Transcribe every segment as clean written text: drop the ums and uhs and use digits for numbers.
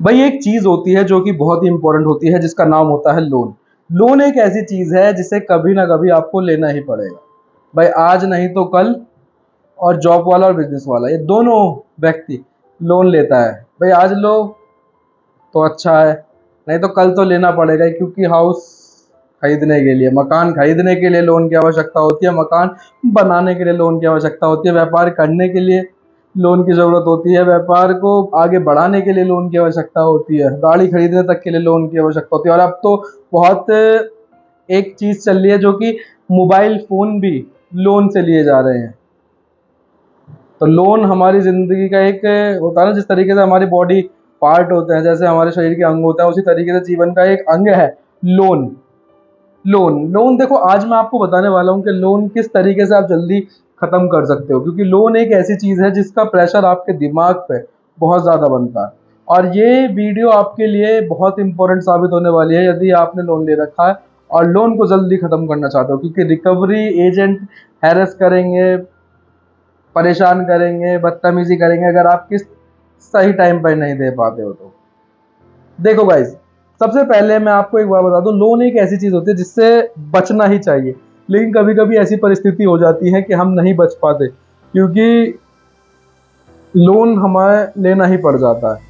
भाई एक चीज होती है जो कि बहुत ही इंपॉर्टेंट होती है, जिसका नाम होता है लोन। लोन एक ऐसी चीज है जिसे कभी ना कभी आपको लेना ही पड़ेगा। भाई आज नहीं तो कल। और जॉब वाला और बिजनेस वाला, ये दोनों व्यक्ति लोन लेता है। भाई आज लो तो अच्छा है, नहीं तो कल तो लेना पड़ेगा ही, क्योंकि हाउस खरीदने के लिए, मकान खरीदने के लिए लोन की आवश्यकता होती है, मकान बनाने के लिए लोन की आवश्यकता होती है, व्यापार करने के लिए लोन की ज़रूरत होती है, व्यापार को आगे बढ़ाने के लिए लोन की आवश्यकता होती है, गाड़ी खरीदने तक के लिए लोन की आवश्यकता होती है। और अब तो बहुत एक चीज़ चल रही है जो कि मोबाइल फ़ोन भी लोन से लिए जा रहे हैं। तो लोन हमारी ज़िंदगी का एक होता है ना, जिस तरीके से हमारी बॉडी पार्ट होते हैं, जैसे हमारे शरीर के अंग होता है, उसी तरीके से जीवन का एक अंग है लोन। लोन लोन देखो, आज मैं आपको बताने वाला हूँ कि लोन किस तरीके से आप जल्दी ख़त्म कर सकते हो, क्योंकि लोन एक ऐसी चीज़ है जिसका प्रेशर आपके दिमाग पे बहुत ज़्यादा बनता है। और ये वीडियो आपके लिए बहुत इंपॉर्टेंट साबित होने वाली है यदि आपने लोन ले रखा है और लोन को जल्दी ख़त्म करना चाहते हो, क्योंकि रिकवरी एजेंट हैरेस करेंगे, परेशान करेंगे, बदतमीजी करेंगे अगर आप किस सही टाइम पर नहीं दे पाते हो तो। देखो गाइस, सबसे पहले मैं आपको एक बात बता दूं, लोन एक ऐसी चीज होती है जिससे बचना ही चाहिए, लेकिन कभी कभी ऐसी परिस्थिति हो जाती है कि हम नहीं बच पाते, क्योंकि लोन हमें लेना ही पड़ जाता है।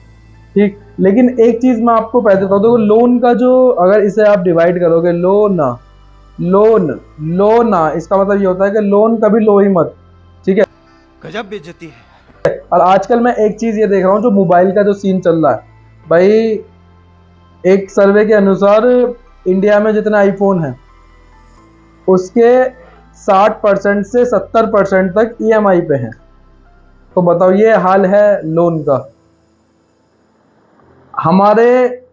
ठीक, लेकिन एक चीज मैं आपको पहले बता दूं, लोन का जो, अगर इसे आप डिवाइड करोगे, लोना लोन लोना, इसका मतलब ये होता है कि लोन कभी लो ही मत। ठीक है, गजब बेइज्जती है। और आजकल मैं एक चीज ये देख रहा हूँ, जो मोबाइल का जो सीन चल रहा है भाई, एक सर्वे के अनुसार इंडिया में जितने आईफोन हैं उसके 60% से 70% तक ईएमआई पे हैं। तो बताओ, ये हाल है लोन का। हमारे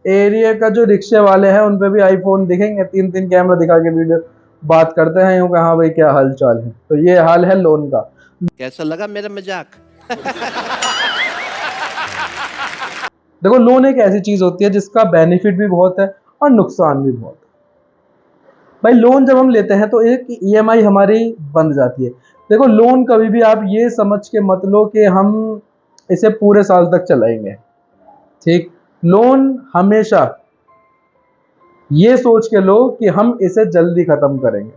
एरिया का जो रिक्शे वाले हैं उन पे भी आईफोन दिखेंगे, 3-3 कैमरा दिखा के वीडियो बात करते हैं यूं कि हाँ भाई क्या हाल चाल है। तो ये हाल है लोन का। कैसा लगा मेरा मजाक? देखो, लोन एक ऐसी चीज होती है जिसका बेनिफिट भी बहुत है और नुकसान भी बहुत है। भाई लोन जब हम लेते हैं तो एक ईएमआई हमारी बन जाती है। देखो, लोन कभी भी आप ये समझ के मत लो कि हम इसे पूरे साल तक चलाएंगे। ठीक, लोन हमेशा ये सोच के लो कि हम इसे जल्दी खत्म करेंगे,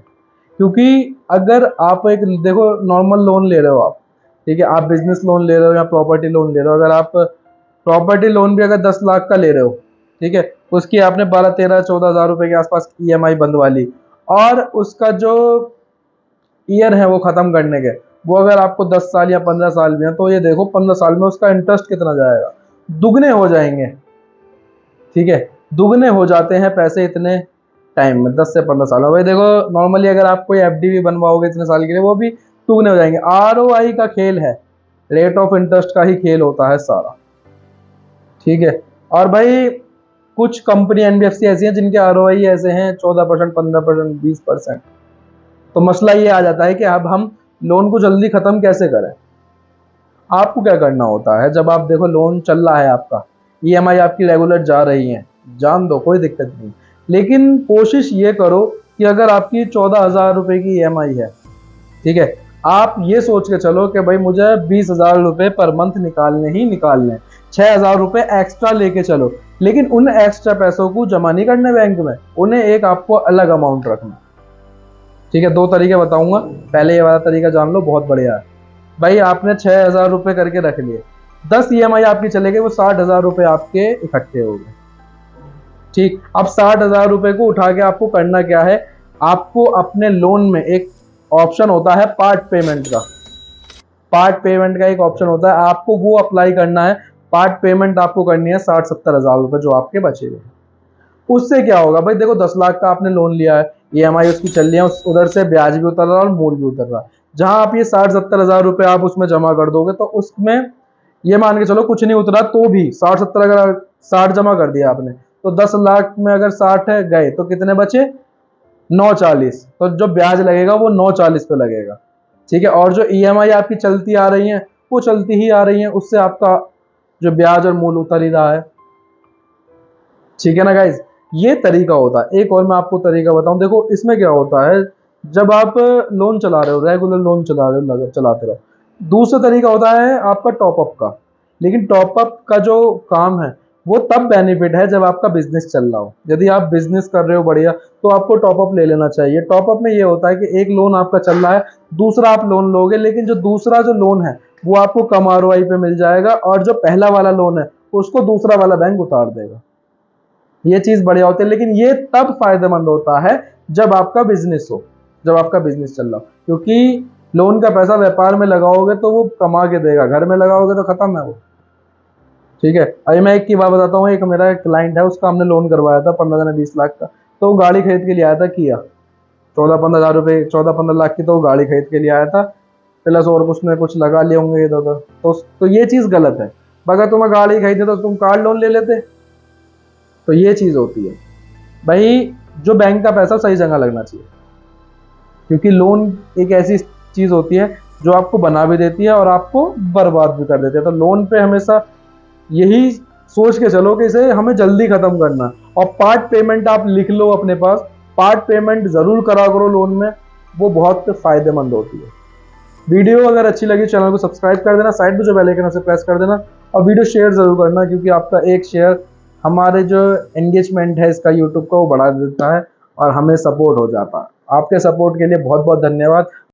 क्योंकि अगर आप एक, देखो, नॉर्मल लोन ले रहे हो आप, ठीक है, आप बिजनेस लोन ले रहे हो या प्रॉपर्टी लोन ले रहे हो, अगर आप प्रॉपर्टी लोन भी अगर 10 लाख का ले रहे हो, ठीक है, उसकी आपने 12-13-14 हज़ार रुपए के आसपास ईएमआई बंधवा ली, और उसका जो ईयर है वो ख़त्म करने के, वो अगर आपको 10 साल या 15 साल में है, तो ये देखो 15 साल में उसका इंटरेस्ट कितना जाएगा, दुगने हो जाएंगे। ठीक है, दुगने हो जाते हैं पैसे इतने टाइम में, 10 से 15 साल में। भाई देखो, नॉर्मली अगर आप कोई एफडी भी बनवाओगे इतने साल के लिए, वो भी दुगने हो जाएंगे। आरओआई का खेल है, रेट ऑफ इंटरेस्ट का ही खेल होता है सारा। ठीक है, और भाई कुछ कंपनी एनबीएफसी ऐसी हैं जिनके आरओआई ऐसे हैं 14%, 15%, 20%। तो मसला ये आ जाता है कि अब हम लोन को जल्दी खत्म कैसे करें। आपको क्या करना होता है, जब आप देखो लोन चल रहा है आपका, ईएमआई आपकी रेगुलर जा रही है, जान दो, कोई दिक्कत नहीं, लेकिन कोशिश ये करो कि अगर आपकी 14 हज़ार रुपए की ईएमआई है, ठीक है, आप ये सोच के चलो कि भाई मुझे 20 हज़ार रुपए पर मंथ निकालने ही निकालने, 6 हज़ार रुपए एक्स्ट्रा लेके चलो, लेकिन उन एक्स्ट्रा पैसों को जमा नहीं करने बैंक में, उन्हें एक आपको अलग अमाउंट रखना। ठीक है, 2 तरीके बताऊंगा, पहले ये वाला तरीका जान लो, बहुत बढ़िया है। भाई आपने 6 हज़ार रुपए करके रख लिए, 10 ईएमआई आपकी चले गई, वो 60 हज़ार रुपए आपके इकट्ठे हो गए। ठीक, अब 60 हज़ार रुपए को उठा के आपको करना क्या है, आपको अपने लोन में एक ऑप्शन होता है पार्ट पेमेंट का, पार्ट पेमेंट का एक ऑप्शन होता है, आपको वो अप्लाई करना है। पार्ट पेमेंट आपको करनी है 60-70 हज़ार रुपए जो आपके बचे हुए। उससे क्या होगा भाई, देखो 10 लाख का आपने लोन लिया है, ईएमआई उसकी चल रही है, उधर से ब्याज भी उतर रहा है और मूल भी उतर रहा है। जहां आप ये 60-70 हज़ार रुपए आप उसमें जमा कर दोगे, तो उसमें ये मान के चलो कुछ नहीं उतरा तो भी 60-70, अगर 60 जमा कर दिया आपने, तो 10 लाख में अगर 60 है गए तो कितने बचे, 940। तो जो ब्याज लगेगा वो 940 पे लगेगा। ठीक है, और जो ईएमआई आपकी चलती आ रही है वो चलती ही आ रही है, उससे आपका जो ब्याज और मूल उतर ही रहा है। ठीक है ना गाइज, ये तरीका होता है। एक और मैं आपको तरीका बताऊं, देखो इसमें क्या होता है, जब आप लोन चला रहे हो, रेगुलर लोन चला रहे हो, चलाते रहो। दूसरा तरीका होता है आपका टॉपअप का, लेकिन टॉपअप का जो काम है वो तब बेनिफिट है जब आपका बिजनेस चल रहा हो। यदि आप बिजनेस कर रहे हो बढ़िया, तो आपको टॉपअप ले लेना चाहिए। टॉपअप में ये होता है कि एक लोन आपका चल रहा है, दूसरा आप लोन लोगे, लेकिन जो दूसरा जो लोन है वो आपको कम आरओआई पे मिल जाएगा, और जो पहला वाला लोन है उसको दूसरा वाला बैंक उतार देगा। ये चीज बढ़िया होती है, लेकिन ये तब फायदेमंद होता है जब आपका बिजनेस हो, जब आपका बिजनेस चल रहा हो, क्योंकि लोन का पैसा व्यापार में लगाओगे तो वो कमा के देगा, घर में लगाओगे तो खत्म है वो। ठीक है, अभी मैं एक की बात बताता हूँ। एक मेरा क्लाइंट है, उसका हमने लोन करवाया था 15 से 20 लाख का। तो वो गाड़ी खरीद के लिए आया था किया, 14-15 लाख की तो वो गाड़ी खरीद के लिए आया था, प्लस और कुछ न कुछ लगा लिए होंगे इधर उधर। तो ये चीज गलत है। अगर तुम्हें गाड़ी खरीदे तो तुम कार लोन ले लेते। तो ये चीज होती है भाई, जो बैंक का पैसा सही जगह लगना चाहिए, क्योंकि लोन एक ऐसी चीज होती है जो आपको बना भी देती है और आपको बर्बाद भी कर देती है। तो लोन पे हमेशा यही सोच के चलो कि इसे हमें जल्दी खत्म करना है। और पार्ट पेमेंट आप लिख लो अपने पास, पार्ट पेमेंट जरूर करा करो लोन में, वो बहुत फायदेमंद होती है। वीडियो अगर अच्छी लगी चैनल को सब्सक्राइब कर देना, साइड पे जो बेल आइकन है उसे प्रेस कर देना, और वीडियो शेयर जरूर करना, क्योंकि आपका एक शेयर हमारे जो एंगेजमेंट है इसका यूट्यूब का वो बढ़ा देता है और हमें सपोर्ट हो जाता है। आपके सपोर्ट के लिए बहुत बहुत धन्यवाद।